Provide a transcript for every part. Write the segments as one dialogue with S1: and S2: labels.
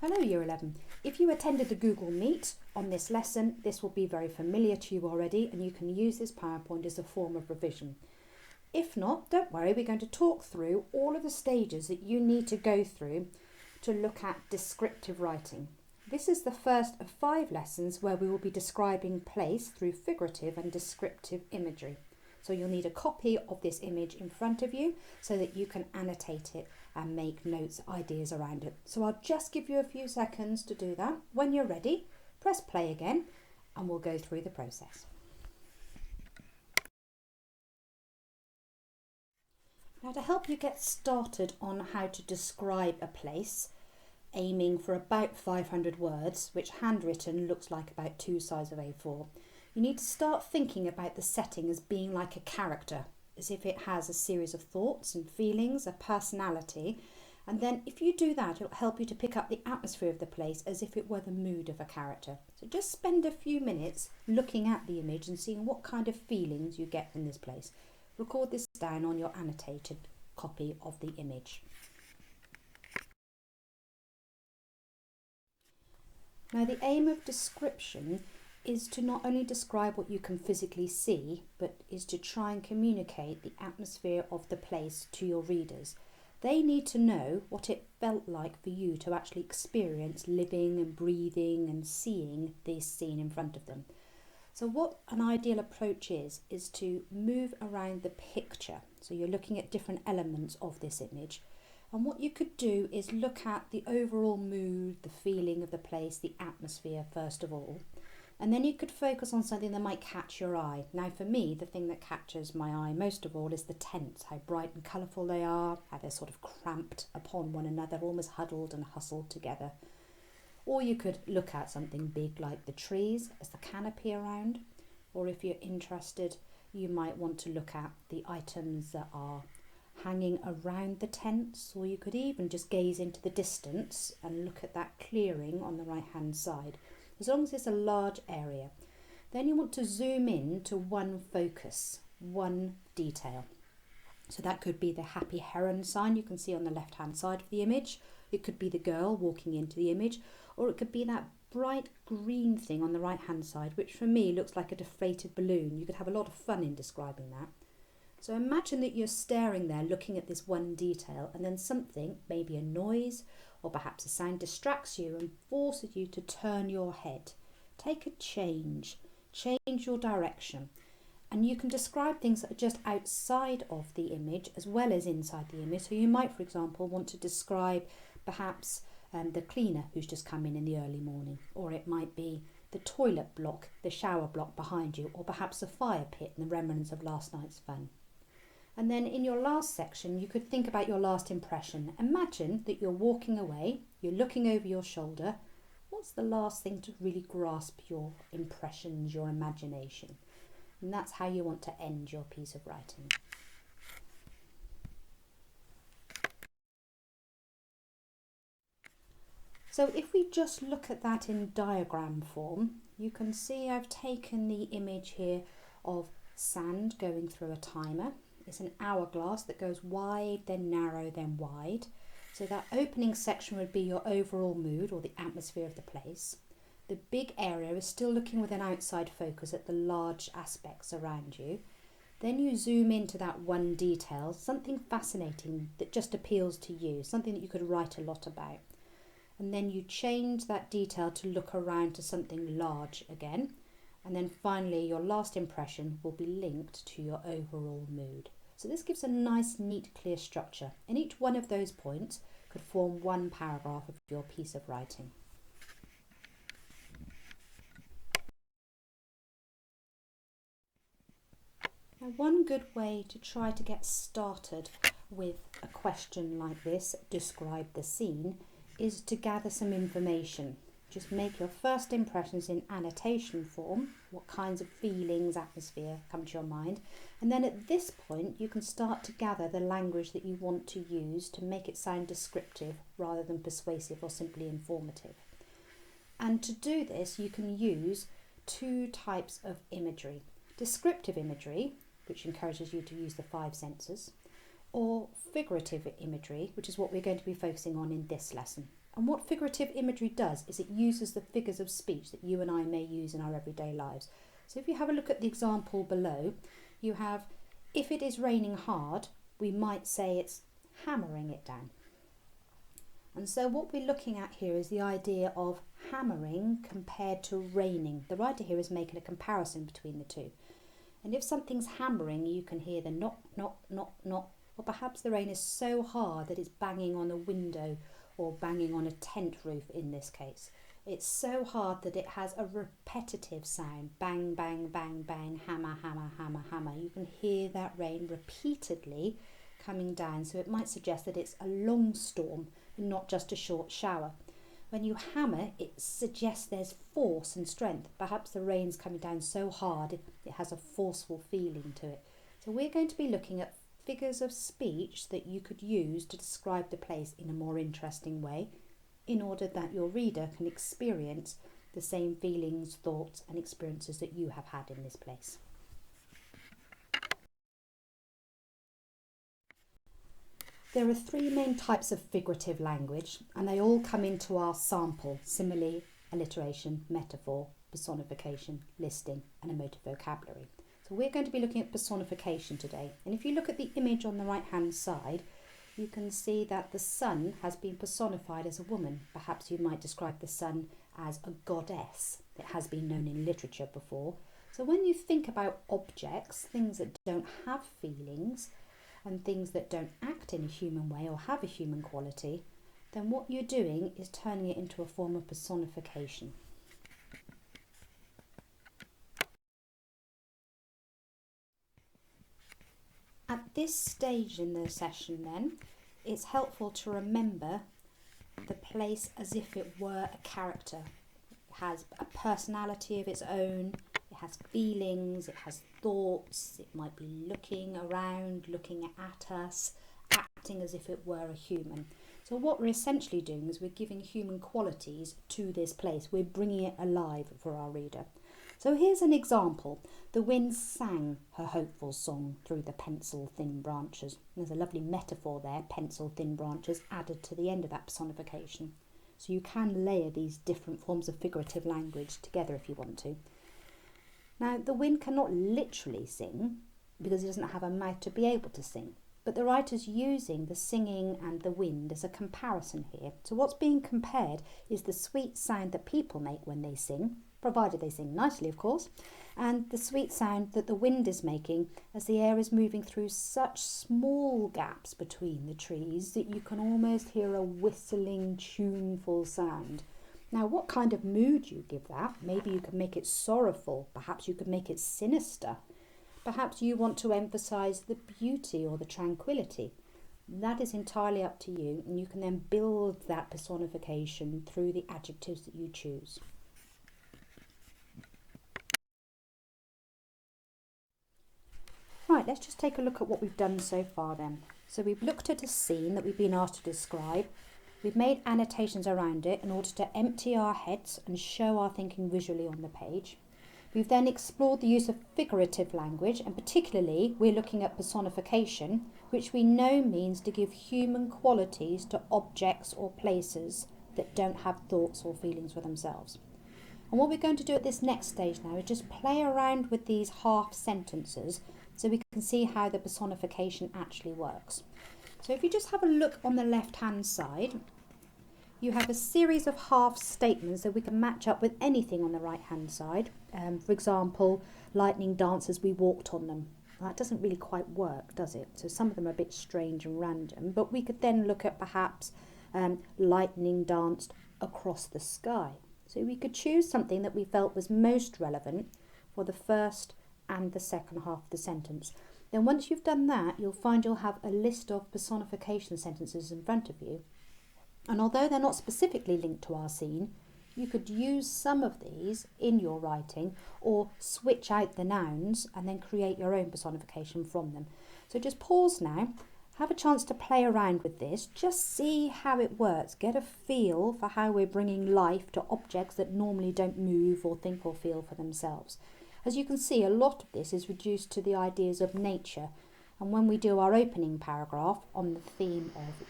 S1: Hello Year 11. If you attended the Google Meet on this lesson, this will be very familiar to you already and you can use this PowerPoint as a form of revision. If not, don't worry, we're going to talk through all of the stages that you need to go through to look at descriptive writing. This is the first of 5 lessons where we will be describing place through figurative and descriptive imagery. So you'll need a copy of this image in front of you so that you can annotate it and make notes, ideas around it. So I'll just give you a few seconds to do that. When you're ready, press play again and we'll go through the process. Now, to help you get started on how to describe a place, aiming for about 500 words, which handwritten looks like about 2 sides of A4, you need to start thinking about the setting as being like a character, as if it has a series of thoughts and feelings, a personality. And then if you do that, it'll help you to pick up the atmosphere of the place as if it were the mood of a character. So just spend a few minutes looking at the image and seeing what kind of feelings you get from this place. Record this down on your annotated copy of the image. Now, the aim of description is to not only describe what you can physically see, but is to try and communicate the atmosphere of the place to your readers. They need to know what it felt like for you to actually experience living and breathing and seeing this scene in front of them. So what an ideal approach is to move around the picture. So you're looking at different elements of this image. And what you could do is look at the overall mood, the feeling of the place, the atmosphere first of all. And then you could focus on something that might catch your eye. Now for me, the thing that catches my eye most of all is the tents, how bright and colourful they are, how they're sort of cramped upon one another, almost huddled and hustled together. Or you could look at something big like the trees as the canopy around. Or if you're interested, you might want to look at the items that are hanging around the tents, or you could even just gaze into the distance and look at that clearing on the right hand side. As long as it's a large area, then you want to zoom in to one focus, one detail. So that could be the happy heron sign you can see on the left hand side of the image. It could be the girl walking into the image, or it could be that bright green thing on the right hand side, which for me looks like a deflated balloon. You could have a lot of fun in describing that. So imagine that you're staring there looking at this one detail, and then something, maybe a noise or perhaps a sound, distracts you and forces you to turn your head. Take a change your direction. And you can describe things that are just outside of the image as well as inside the image. So you might, for example, want to describe perhaps the cleaner who's just come in the early morning, or it might be the toilet block, the shower block behind you, or perhaps a fire pit and the remnants of last night's fun. And then in your last section, you could think about your last impression. Imagine that you're walking away, you're looking over your shoulder. What's the last thing to really grasp your impressions, your imagination? And that's how you want to end your piece of writing. So if we just look at that in diagram form, you can see I've taken the image here of sand going through a timer. It's an hourglass that goes wide, then narrow, then wide. So that opening section would be your overall mood or the atmosphere of the place. The big area is still looking with an outside focus at the large aspects around you. Then you zoom into that one detail, something fascinating that just appeals to you, something that you could write a lot about. And then you change that detail to look around to something large again. And then finally, your last impression will be linked to your overall mood. So this gives a nice, neat, clear structure. And each one of those points could form one paragraph of your piece of writing. Now, one good way to try to get started with a question like this, describe the scene, is to gather some information. Just make your first impressions in annotation form. What kinds of feelings, atmosphere come to your mind? And then at this point, you can start to gather the language that you want to use to make it sound descriptive rather than persuasive or simply informative. And to do this, you can use 2 types of imagery. Descriptive imagery, which encourages you to use the 5 senses, or figurative imagery, which is what we're going to be focusing on in this lesson. And what figurative imagery does is it uses the figures of speech that you and I may use in our everyday lives. So if you have a look at the example below, you have, if it is raining hard, we might say it's hammering it down. And so what we're looking at here is the idea of hammering compared to raining. The writer here is making a comparison between the two. And if something's hammering, you can hear the knock, knock, knock, knock. Or perhaps the rain is so hard that it's banging on a window or banging on a tent roof in this case. It's so hard that it has a repetitive sound. Bang, bang, bang, bang, hammer, hammer, hammer, hammer. You can hear that rain repeatedly coming down. So it might suggest that it's a long storm, not just a short shower. When you hammer, it suggests there's force and strength. Perhaps the rain's coming down so hard, it has a forceful feeling to it. So we're going to be looking at figures of speech that you could use to describe the place in a more interesting way, in order that your reader can experience the same feelings, thoughts and experiences that you have had in this place. There are three main types of figurative language, and they all come into our sample: simile, alliteration, metaphor, personification, listing and emotive vocabulary. So we're going to be looking at personification today. And if you look at the image on the right hand side, you can see that the sun has been personified as a woman. Perhaps you might describe the sun as a goddess. It has been known in literature before. So when you think about objects, things that don't have feelings and things that don't act in a human way or have a human quality, then what you're doing is turning it into a form of personification. At this stage in the session then, it's helpful to remember the place as if it were a character. It has a personality of its own, it has feelings, it has thoughts, it might be looking around, looking at us, acting as if it were a human. So what we're essentially doing is we're giving human qualities to this place. We're bringing it alive for our reader. So here's an example. The wind sang her hopeful song through the pencil-thin branches. There's a lovely metaphor there, pencil-thin branches, added to the end of that personification. So you can layer these different forms of figurative language together if you want to. Now, the wind cannot literally sing because it doesn't have a mouth to be able to sing. But the writer's using the singing and the wind as a comparison here. So what's being compared is the sweet sound that people make when they sing, provided they sing nicely, of course, and the sweet sound that the wind is making as the air is moving through such small gaps between the trees that you can almost hear a whistling, tuneful sound. Now, what kind of mood you give that? Maybe you could make it sorrowful, perhaps you could make it sinister. Perhaps you want to emphasize the beauty or the tranquility. That is entirely up to you, and you can then build that personification through the adjectives that you choose. Right, let's just take a look at what we've done so far then. So we've looked at a scene that we've been asked to describe. We've made annotations around it in order to empty our heads and show our thinking visually on the page. We've then explored the use of figurative language, and particularly we're looking at personification, which we know means to give human qualities to objects or places that don't have thoughts or feelings for themselves. And what we're going to do at this next stage now is just play around with these half sentences so we can see how the personification actually works. So if you just have a look on the left hand side, you have a series of half statements that we can match up with anything on the right hand side. For example, lightning danced as we walked on them. That doesn't really quite work, does it? So some of them are a bit strange and random, but we could then look at perhaps lightning danced across the sky. So we could choose something that we felt was most relevant for the first and the second half of the sentence. Then once you've done that, you'll find you'll have a list of personification sentences in front of you. And although they're not specifically linked to our scene, you could use some of these in your writing or switch out the nouns and then create your own personification from them. So just pause now, have a chance to play around with this, just see how it works, get a feel for how we're bringing life to objects that normally don't move or think or feel for themselves. As you can see, a lot of this is reduced to the ideas of nature, And when we do our opening paragraph on the theme of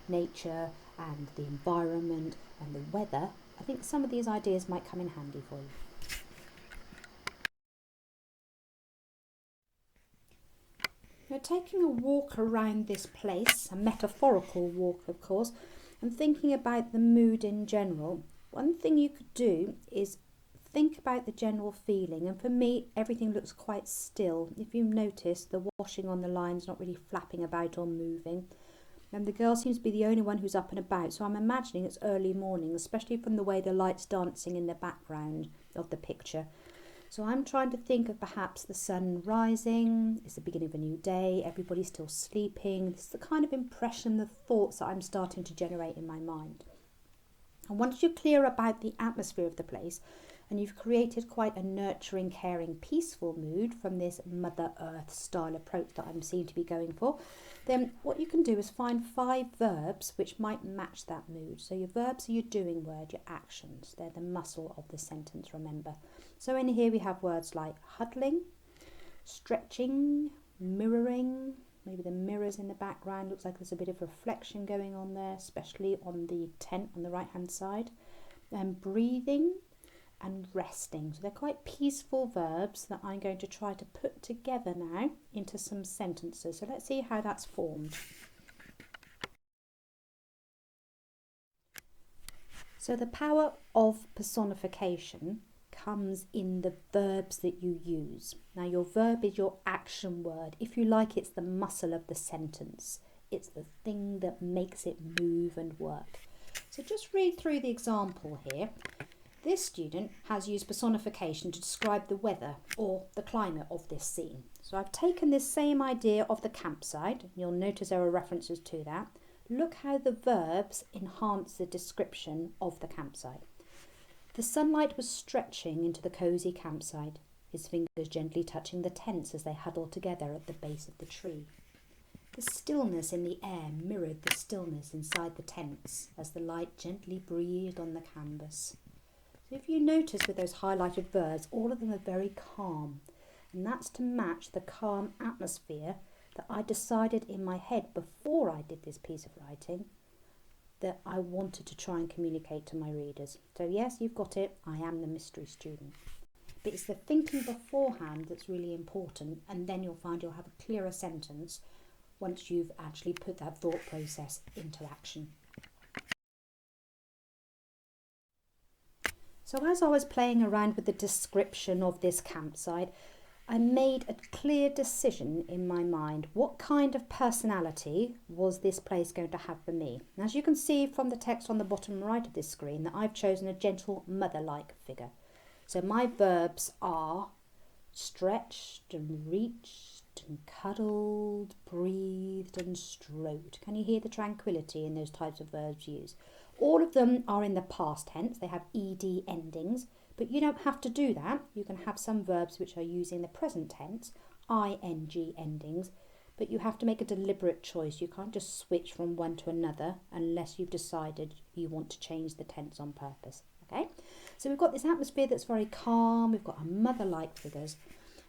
S1: nature and the environment and the weather, I think some of these ideas might come in handy for you. Now, taking a walk around this place, a metaphorical walk of course, and thinking about the mood in general, one thing you could do is think about the general feeling. And for me, everything looks quite still. If you notice, the washing on the line's not really flapping about or moving. And the girl seems to be the only one who's up and about. So I'm imagining it's early morning, especially from the way the light's dancing in the background of the picture. So I'm trying to think of perhaps the sun rising, it's the beginning of a new day, everybody's still sleeping. This is the kind of impression, the thoughts that I'm starting to generate in my mind. And once you're clear about the atmosphere of the place, and you've created quite a nurturing, caring, peaceful mood from this Mother Earth style approach that I seem to be going for, then what you can do is find 5 verbs which might match that mood. So your verbs are your doing word, your actions. They're the muscle of the sentence, remember. So in here we have words like huddling, stretching, mirroring. Maybe the mirrors in the background, looks like there's a bit of reflection going on there, especially on the tent on the right hand side. And breathing and resting. So they're quite peaceful verbs that I'm going to try to put together now into some sentences. So let's see how that's formed. So the power of personification comes in the verbs that you use. Now your verb is your action word. If you like, it's the muscle of the sentence. It's the thing that makes it move and work. So just read through the example here. This student has used personification to describe the weather or the climate of this scene. So I've taken this same idea of the campsite. You'll notice there are references to that. Look how the verbs enhance the description of the campsite. The sunlight was stretching into the cosy campsite, his fingers gently touching the tents as they huddled together at the base of the tree. The stillness in the air mirrored the stillness inside the tents as the light gently breathed on the canvas. So if you notice with those highlighted verbs, all of them are very calm. And that's to match the calm atmosphere that I decided in my head before I did this piece of writing that I wanted to try and communicate to my readers. So yes, you've got it. I am the mystery student. But it's the thinking beforehand that's really important. And then you'll find you'll have a clearer sentence once you've actually put that thought process into action. So as I was playing around with the description of this campsite, I made a clear decision in my mind. What kind of personality was this place going to have for me? And as you can see from the text on the bottom right of this screen, that I've chosen a gentle mother-like figure. So my verbs are stretched and reached and cuddled, breathed and stroked. Can you hear the tranquility in those types of verbs used? All of them are in the past tense. They have ed endings, but you don't have to do that. You can have some verbs which are using the present tense, ing endings, but you have to make a deliberate choice. You can't just switch from one to another unless you've decided you want to change the tense on purpose. Okay, so we've got this atmosphere that's very calm. We've got our mother-like figures.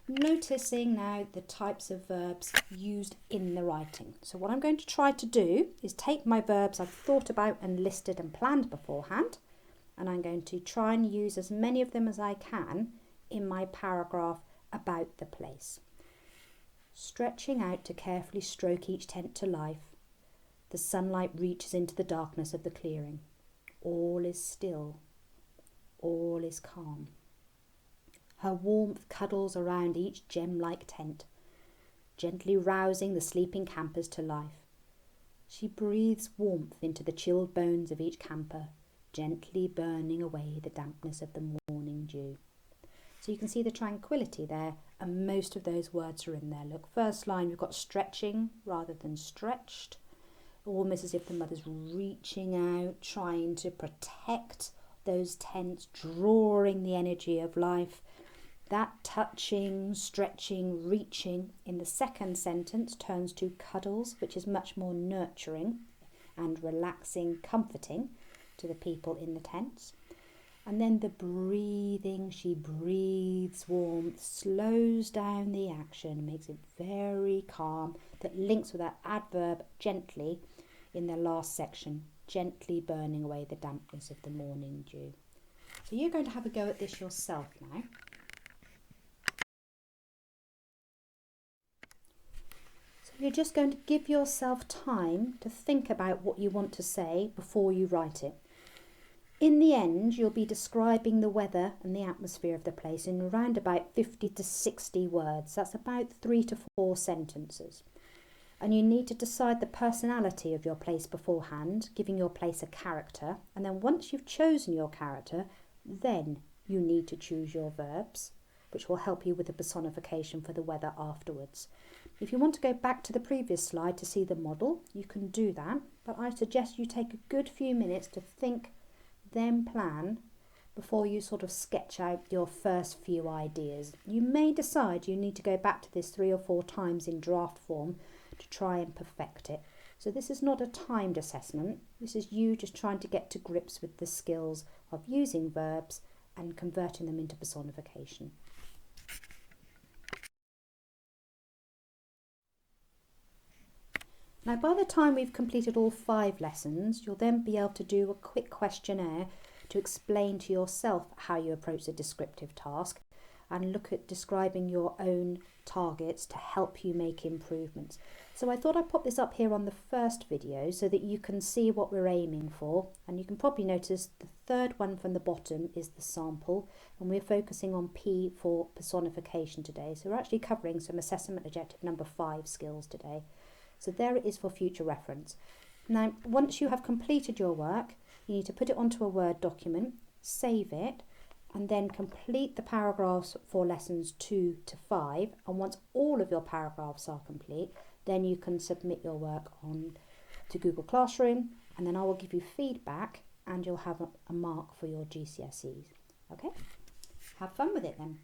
S1: Noticing now the types of verbs used in the writing. So what I'm going to try to do is take my verbs I've thought about and listed and planned beforehand, and I'm going to try and use as many of them as I can in my paragraph about the place. Stretching out to carefully stroke each tent to life, the sunlight reaches into the darkness of the clearing. All is still, all is calm. Her warmth cuddles around each gem-like tent, gently rousing the sleeping campers to life. She breathes warmth into the chilled bones of each camper, gently burning away the dampness of the morning dew. So you can see the tranquility there, and most of those words are in there. Look, first line, we've got stretching rather than stretched, almost as if the mother's reaching out, trying to protect those tents, drawing the energy of life. That touching, stretching, reaching in the second sentence turns to cuddles, which is much more nurturing and relaxing, comforting to the people in the tents. And then the breathing, she breathes warmth, slows down the action, makes it very calm, that links with that adverb gently in the last section, gently burning away the dampness of the morning dew. So you're going to have a go at this yourself now. So you're just going to give yourself time to think about what you want to say before you write it. In the end, you'll be describing the weather and the atmosphere of the place in around about 50 to 60 words. That's about 3 to 4 sentences. And you need to decide the personality of your place beforehand, giving your place a character. And then once you've chosen your character, then you need to choose your verbs, which will help you with the personification for the weather afterwards. If you want to go back to the previous slide to see the model, you can do that. But I suggest you take a good few minutes to think, then plan, before you sort of sketch out your first few ideas. You may decide you need to go back to this 3 or 4 times in draft form to try and perfect it. So this is not a timed assessment. This is you just trying to get to grips with the skills of using verbs and converting them into personification. Now, by the time we've completed all 5 lessons, you'll then be able to do a quick questionnaire to explain to yourself how you approach the descriptive task and look at describing your own targets to help you make improvements. So I thought I'd pop this up here on the first video so that you can see what we're aiming for. And you can probably notice the third one from the bottom is the sample, and we're focusing on P for personification today. So we're actually covering some assessment objective number 5 skills today. So there it is for future reference. Now, once you have completed your work, you need to put it onto a Word document, save it, and then complete the paragraphs for lessons 2 to 5. And once all of your paragraphs are complete, then you can submit your work on to Google Classroom, and then I will give you feedback and you'll have a mark for your GCSEs. Okay? Have fun with it then.